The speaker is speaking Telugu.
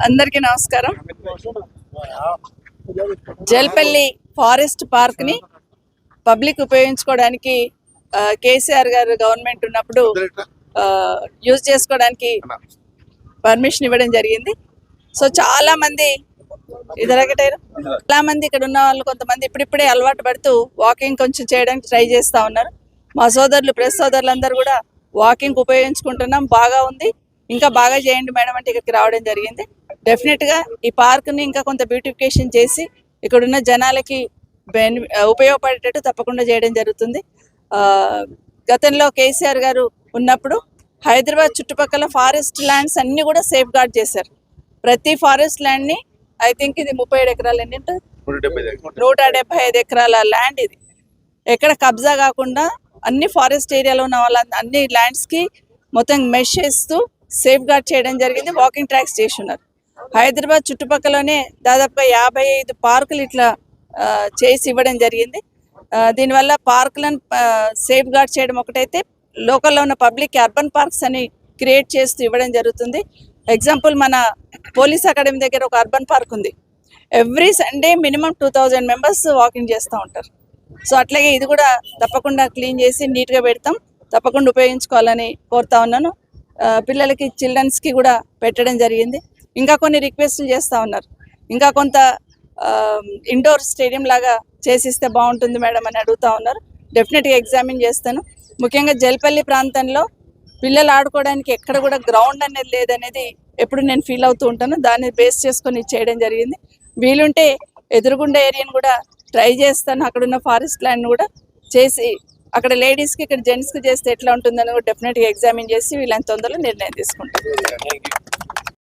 అందరికీ నమస్కారం. జల్పల్లి ఫారెస్ట్ పార్క్ ని పబ్లిక్ ఉపయోగించుకోవడానికి కేసీఆర్ గారు గవర్నమెంట్ ఉన్నప్పుడు యూజ్ చేసుకోవడానికి పర్మిషన్ ఇవ్వడం జరిగింది. సో చాలా మంది ఇక్కడ ఉన్న వాళ్ళు కొంతమంది ఇప్పుడిప్పుడే అలవాటు పడుతూ వాకింగ్ కొంచెం చేయడానికి ట్రై చేస్తూ ఉన్నారు. మా సోదరులు ప్రెస్ సోదరులందరూ కూడా వాకింగ్ ఉపయోగించుకుంటున్నాం, బాగా ఉంది, ఇంకా బాగా చేయండి మేడం అంటే ఇక్కడికి రావడం జరిగింది. డెఫినెట్గా ఈ పార్క్ని ఇంకా కొంత బ్యూటిఫికేషన్ చేసి ఇక్కడున్న జనాలకి ఉపయోగపడేటట్టు తప్పకుండా చేయడం జరుగుతుంది. గతంలో కేసీఆర్ గారు ఉన్నప్పుడు హైదరాబాద్ చుట్టుపక్కల ఫారెస్ట్ ల్యాండ్స్ అన్నీ కూడా సేఫ్ గార్డ్ చేశారు. ప్రతి ఫారెస్ట్ ల్యాండ్ని ఐ థింక్ ఇది 37 ఎకరాలు ఎన్ని ఉంటుంది, 175 ఎకరాల ల్యాండ్. ఇది ఎక్కడ కబ్జా కాకుండా అన్ని ఫారెస్ట్ ఏరియాలో ఉన్న వాళ్ళ అన్ని ల్యాండ్స్కి మొత్తం మెష్ చేస్తూ సేఫ్ గార్డ్ చేయడం జరిగింది. వాకింగ్ ట్రాక్స్ చేసి ఉన్నారు. హైదరాబాద్ చుట్టుపక్కలనే దాదాపుగా 55 పార్కులు ఇట్లా చేసి ఇవ్వడం జరిగింది. దీనివల్ల పార్కులను సేఫ్ గార్డ్ చేయడం ఒకటైతే లోకల్లో ఉన్న పబ్లిక్ అర్బన్ పార్క్స్ అని క్రియేట్ చేస్తూ ఇవ్వడం జరుగుతుంది. ఎగ్జాంపుల్ మన పోలీస్ అకాడమీ దగ్గర ఒక అర్బన్ పార్క్ ఉంది. Every Sunday minimum 2000 members walking చేస్తూ ఉంటారు. సో అట్లాగే ఇది కూడా తప్పకుండా క్లీన్ చేసి నీట్గా పెడతాం, తప్పకుండా ఉపయోగించుకోవాలని కోరుతా ఉన్నాను. పిల్లలకి చిల్డ్రన్స్కి కూడా పెట్టడం జరిగింది. ఇంకా కొన్ని రిక్వెస్ట్లు చేస్తూ ఉన్నారు, ఇంకా కొంత ఇండోర్ స్టేడియం లాగా చేసిస్తే బాగుంటుంది మేడం అని అడుగుతూ ఉన్నారు. డెఫినెట్గా ఎగ్జామిన్ చేస్తాను. ముఖ్యంగా జల్పల్లి ప్రాంతంలో పిల్లలు ఆడుకోవడానికి ఎక్కడ కూడా గ్రౌండ్ అనేది లేదనేది ఎప్పుడు నేను ఫీల్ అవుతూ ఉంటాను. దాన్ని బేస్ చేసుకొని చేయడం జరిగింది. వీలుంటే ఎదురుగుండే ఏరియాని కూడా ట్రై చేస్తాను. అక్కడున్న ఫారెస్ట్ ల్యాండ్ కూడా చేసి అక్కడ లేడీస్కి ఇక్కడ జెంట్స్కి చేస్తే ఎట్లా ఉంటుందని కూడా డెఫినెట్గా ఎగ్జామిన్ చేసి వీళ్ళని తొందరలో నిర్ణయం తీసుకుంటాను.